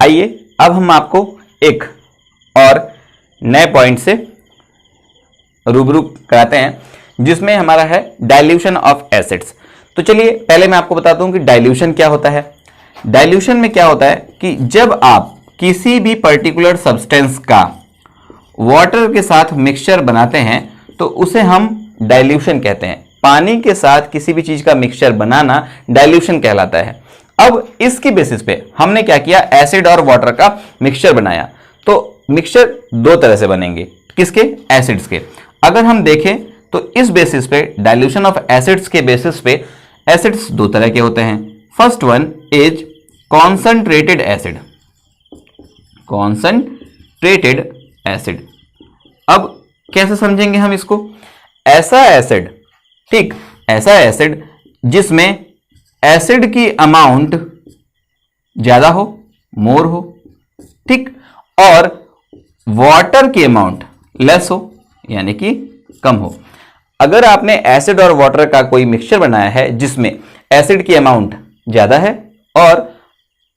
आइए अब हम आपको एक और नए पॉइंट से रूबरू कराते हैं जिसमें हमारा है डाइल्यूशन ऑफ एसिड्स। तो चलिए पहले मैं आपको बताता हूं कि डाइल्यूशन क्या होता है। डाइल्यूशन में क्या होता है कि जब आप किसी भी पर्टिकुलर सब्सटेंस का वाटर के साथ मिक्सचर बनाते हैं तो उसे हम डाइल्यूशन कहते हैं। पानी के साथ किसी भी चीज का मिक्सचर बनाना डाइल्यूशन कहलाता है। अब इसकी बेसिस पे हमने क्या किया, एसिड और वाटर का मिक्सचर बनाया। तो मिक्सचर दो तरह से बनेंगे, किसके, एसिड्स के। अगर हम देखें तो इस बेसिस पे डाइल्यूशन ऑफ एसिड्स के बेसिस पे एसिड्स दो तरह के होते हैं। First one is concentrated acid, concentrated acid. अब कैसे समझेंगे हम इसको, ऐसा एसिड, ठीक, ऐसा एसिड जिसमें एसिड की अमाउंट ज्यादा हो, मोर हो, ठीक, और वाटर की अमाउंट लेस हो, यानी कि कम हो। अगर आपने एसिड और वाटर का कोई मिक्सचर बनाया है जिसमें एसिड की अमाउंट ज्यादा है और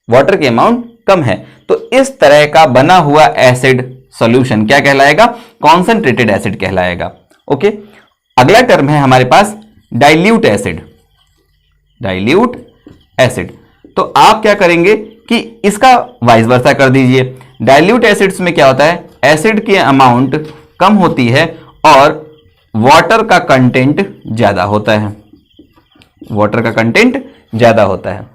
वाटर की अमाउंट कम है, तो इस तरह का बना हुआ एसिड सॉल्यूशन क्या कहलाएगा, कॉन्सेंट्रेटेड एसिड कहलाएगा। ओके, अगला टर्म है हमारे पास डाइल्यूट एसिड, डाइल्यूट एसिड। तो आप क्या करेंगे कि इसका वाइस वर्सा कर दीजिए। डाइल्यूट एसिड्स में क्या होता है, एसिड की अमाउंट कम होती है और वाटर का कंटेंट ज्यादा होता है, वाटर का कंटेंट ज्यादा होता है।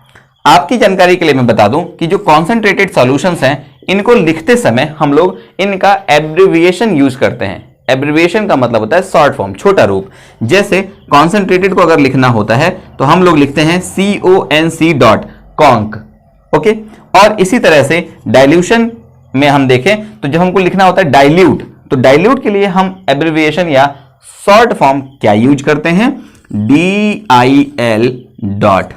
आपकी जानकारी के लिए मैं बता दूं कि जो कॉन्सेंट्रेटेड सॉल्यूशंस हैं इनको लिखते समय हम लोग इनका एब्रिविएशन यूज करते हैं। एब्रिविएशन का मतलब होता है शॉर्ट फॉर्म, छोटा रूप। जैसे कॉन्सेंट्रेटेड को अगर लिखना होता है तो हम लोग लिखते हैं CONC, ओके। और इसी तरह से डाइल्यूशन में हम देखें तो जब हमको लिखना होता है डाइल्यूट, तो डाइल्यूट के लिए हम एब्रिविएशन या शॉर्ट फॉर्म क्या यूज करते हैं, DIL डॉट,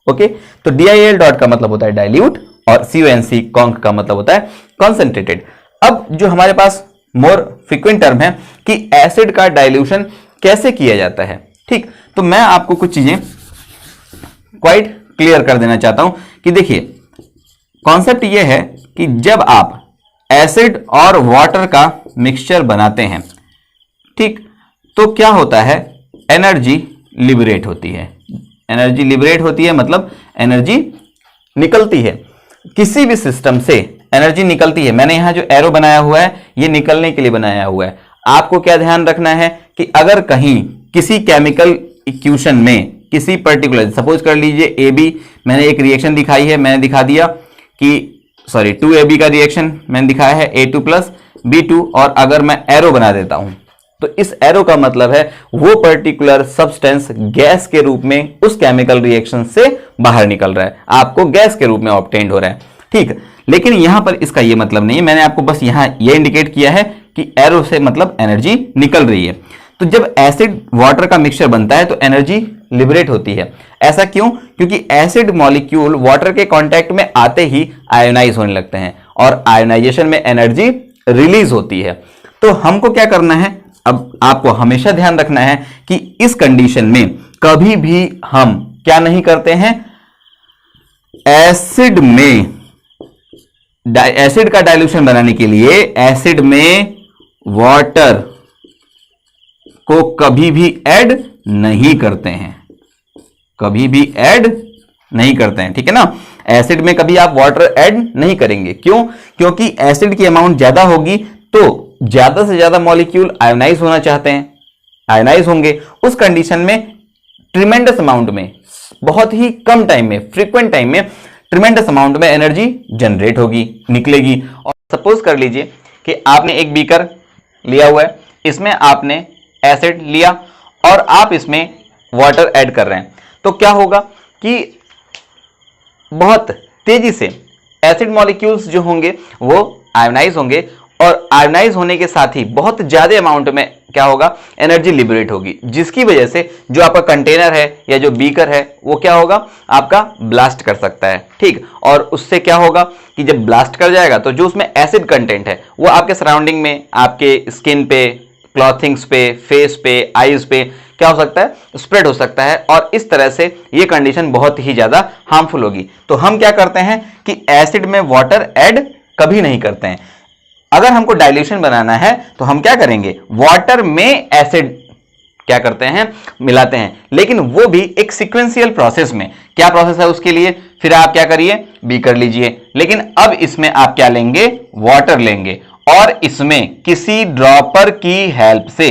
ओके। तो DIL डॉट का मतलब होता है डाइल्यूट और CONC का मतलब होता है कॉन्सेंट्रेटेड। अब जो हमारे पास मोर फ्रीक्वेंट टर्म है कि एसिड का डाइल्यूशन कैसे किया जाता है, ठीक, तो मैं आपको कुछ चीजें क्वाइट क्लियर कर देना चाहता हूं कि देखिए कॉन्सेप्ट यह है कि जब आप एसिड और वाटर का मिक्सचर बनाते हैं, ठीक, तो क्या होता है, एनर्जी लिबरेट होती है। एनर्जी लिबरेट होती है मतलब एनर्जी निकलती है, किसी भी सिस्टम से एनर्जी निकलती है। मैंने यहां जो एरो बनाया हुआ है ये निकलने के लिए बनाया हुआ है। आपको क्या ध्यान रखना है कि अगर कहीं किसी केमिकल इक्वेशन में किसी पर्टिकुलर, सपोज कर लीजिए AB, मैंने एक रिएक्शन दिखाई है, मैंने दिखा दिया कि 2AB का रिएक्शन मैंने दिखाया है A2 प्लस B2, और अगर मैं एरो बना देता हूं तो इस एरो का मतलब है वो पर्टिकुलर सब्सटेंस गैस के रूप में उस केमिकल रिएक्शन से बाहर निकल रहा है, आपको गैस के रूप में ऑब्टेन्ड हो रहा है, ठीक। लेकिन यहां पर इसका ये मतलब नहीं है, मैंने आपको बस यहां ये इंडिकेट किया है कि एरो से मतलब एनर्जी निकल रही है। तो जब एसिड वाटर का मिक्सचर बनता है तो एनर्जी लिबरेट होती है। ऐसा क्यों, क्योंकि एसिड मॉलिक्यूल वाटर के कांटेक्ट में आते ही आयोनाइज होने लगते हैं और आयोनाइजेशन में एनर्जी रिलीज होती है। तो हमको क्या करना है, अब आपको हमेशा ध्यान रखना है कि इस कंडीशन में कभी भी हम क्या नहीं करते हैं, एसिड का डाइल्यूशन बनाने के लिए एसिड में वाटर को कभी भी ऐड नहीं करते हैं, कभी भी ऐड नहीं करते हैं, ठीक है ना। एसिड में कभी आप वाटर ऐड नहीं करेंगे, क्यों, क्योंकि एसिड की अमाउंट ज्यादा होगी तो ज्यादा से ज्यादा मॉलिक्यूल आयोनाइज होना चाहते हैं, आयोनाइज होंगे। उस कंडीशन में ट्रिमेंडस अमाउंट में, बहुत ही कम टाइम में, फ्रीक्वेंट टाइम में ट्रिमेंडस अमाउंट में एनर्जी जनरेट होगी, निकलेगी। और सपोज कर लीजिए कि आपने एक बीकर लिया हुआ है, इसमें आपने एसिड लिया और आप इसमें वाटर ऐड कर रहे हैं, तो क्या होगा कि बहुत तेजी से एसिड मॉलिक्यूल्स जो होंगे वो आयोनाइज होंगे और आयोनाइज होने के साथ ही बहुत ज्यादा अमाउंट में क्या होगा, एनर्जी लिबरेट होगी, जिसकी वजह से जो आपका कंटेनर है या जो बीकर है वो क्या होगा, आपका ब्लास्ट कर सकता है, ठीक। और उससे क्या होगा कि जब ब्लास्ट कर जाएगा तो जो उसमें एसिड कंटेंट है वो आपके सराउंडिंग में, आपके स्किन पे, क्लॉथिंग्स पे, फेस पे, आईज पे क्या हो सकता है, स्प्रेड हो सकता है, और इस तरह से ये कंडीशन बहुत ही ज्यादा हार्मफुल होगी। तो हम क्या करते हैं कि एसिड में वाटर ऐड कभी नहीं करते हैं। अगर हमको डाइल्यूशन बनाना है तो हम क्या करेंगे, वाटर में एसिड क्या करते हैं, मिलाते हैं, लेकिन वो भी एक सीक्वेंशियल प्रोसेस में। क्या प्रोसेस है उसके लिए, फिर आप क्या करिए, बी कर लीजिए। लेकिन अब इसमें आप क्या लेंगे, वाटर लेंगे, और इसमें किसी ड्रॉपर की हेल्प से,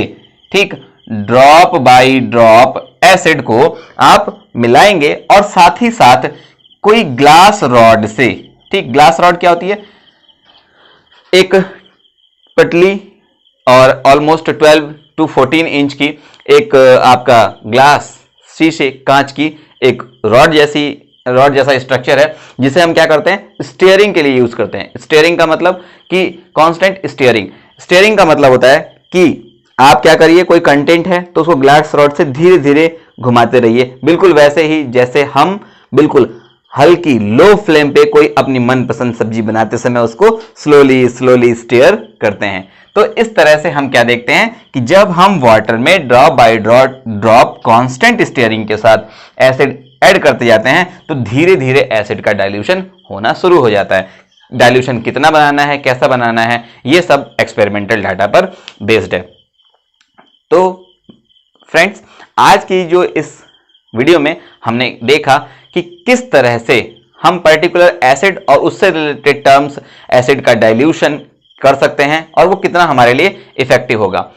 ठीक, ड्रॉप बाय ड्रॉप एसिड को आप मिलाएंगे, और साथ ही साथ कोई ग्लास रॉड से, ठीक, ग्लास रॉड क्या होती है, एक पतली और ऑलमोस्ट 12 to 14 इंच की एक आपका ग्लास, शीशे, कांच की एक रॉड जैसा स्ट्रक्चर है, जिसे हम क्या करते हैं, स्टीयरिंग के लिए यूज करते हैं। स्टीयरिंग का मतलब कि कांस्टेंट स्टीयरिंग। स्टीयरिंग का मतलब होता है कि आप क्या करिए, कोई कंटेंट है तो उसको ग्लास रॉड से धीरे धीरे घुमाते रहिए, बिल्कुल वैसे ही जैसे हम बिल्कुल हल्की लो फ्लेम पे कोई अपनी मनपसंद सब्जी बनाते समय उसको स्लोली स्लोली स्टीयर करते हैं। तो इस तरह से हम क्या देखते हैं कि जब हम वाटर में drop by drop constant steering के साथ एसिड ऐड करते जाते हैं तो धीरे धीरे एसिड का डाइल्यूशन होना शुरू हो जाता है। डाइल्यूशन कितना बनाना है, कैसा बनाना है, ये सब एक्सपेरिमेंटल डाटा पर बेस्ड है। तो फ्रेंड्स, आज की जो इस वीडियो में हमने देखा कि किस तरह से हम पर्टिकुलर एसिड और उससे रिलेटेड टर्म्स एसिड का डाइल्यूशन कर सकते हैं और वो कितना हमारे लिए इफेक्टिव होगा।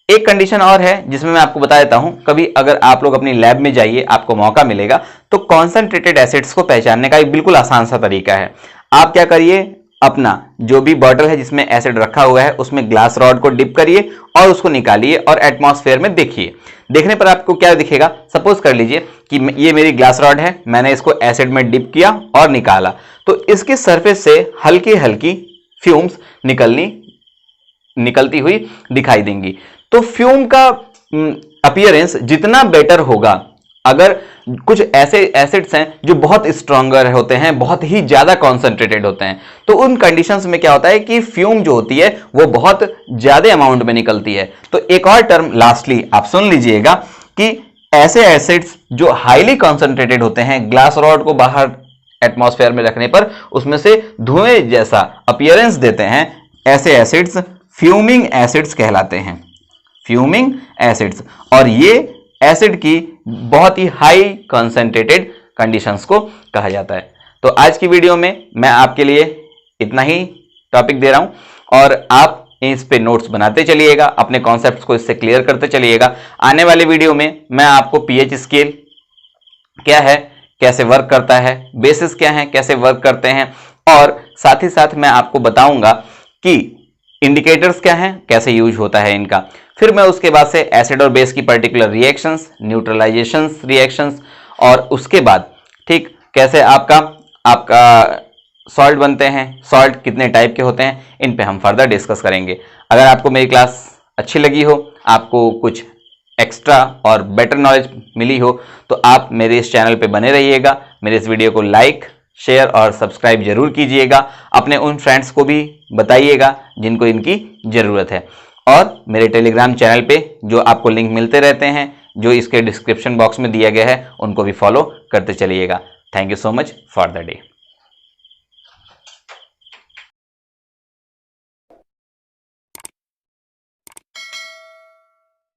एक कंडीशन और है जिसमें मैं आपको बता देता हूं, कभी अगर आप लोग अपनी लैब में जाइए, आपको मौका मिलेगा, तो कॉन्सेंट्रेटेड एसिड्स को पहचानने का एक बिल्कुल आसान सा तरीका है। आप क्या करिए, अपना जो भी बॉटल है जिसमें एसिड रखा हुआ है उसमें ग्लास रॉड को डिप करिए और उसको निकालिए और एटमॉस्फेयर में देखिए। देखने पर आपको क्या दिखेगा, सपोज कर लीजिए कि ये मेरी ग्लास रॉड है, मैंने इसको एसिड में डिप किया और निकाला, तो इसकी सरफेस से हल्की हल्की फ्यूम्स निकलती हुई दिखाई देंगी। तो फ्यूम का अपीयरेंस जितना बेटर होगा, अगर कुछ ऐसे एसिड्स हैं जो बहुत स्ट्रॉन्गर होते हैं, बहुत ही ज्यादा कॉन्सेंट्रेटेड होते हैं, तो उन कंडीशंस में क्या होता है कि फ्यूम जो होती है वो बहुत ज्यादा अमाउंट में निकलती है। तो एक और टर्म लास्टली आप सुन लीजिएगा कि ऐसे एसिड्स जो हाईली कॉन्सेंट्रेटेड होते हैं, ग्लास रॉड को बाहर एटमॉस्फेयर में रखने पर उसमें से धुएं जैसा अपीयरेंस देते हैं, ऐसे एसिड्स फ्यूमिंग एसिड्स कहलाते हैं, फ्यूमिंग एसिड्स। और ये एसिड की बहुत ही हाई कॉन्सेंट्रेटेड कंडीशंस को कहा जाता है। तो आज की वीडियो में मैं आपके लिए इतना ही टॉपिक दे रहा हूं और आप इस पे नोट्स बनाते चलिएगा, अपने कॉन्सेप्ट्स को इससे क्लियर करते चलिएगा। आने वाले वीडियो में मैं आपको पीएच स्केल क्या है, कैसे वर्क करता है, बेसिस क्या है, कैसे वर्क करते हैं, और साथ ही साथ मैं आपको बताऊंगा कि इंडिकेटर्स क्या हैं, कैसे यूज होता है इनका। फिर मैं उसके बाद से एसिड और बेस की पर्टिकुलर रिएक्शंस, न्यूट्रलाइजेशंस रिएक्शंस, और उसके बाद ठीक कैसे आपका सॉल्ट बनते हैं, सॉल्ट कितने टाइप के होते हैं, इन पे हम फर्दर डिस्कस करेंगे। अगर आपको मेरी क्लास अच्छी लगी हो, आपको कुछ एक्स्ट्रा और बेटर नॉलेज मिली हो, तो आप मेरे इस चैनल पे बने रहिएगा। मेरे इस वीडियो को लाइक, शेयर और सब्सक्राइब जरूर कीजिएगा। अपने उन फ्रेंड्स को भी बताइएगा जिनको इनकी ज़रूरत है। और मेरे टेलीग्राम चैनल पे जो आपको लिंक मिलते रहते हैं, जो इसके डिस्क्रिप्शन बॉक्स में दिया गया है, उनको भी फॉलो करते चलिएगा। Thank you so much for the day.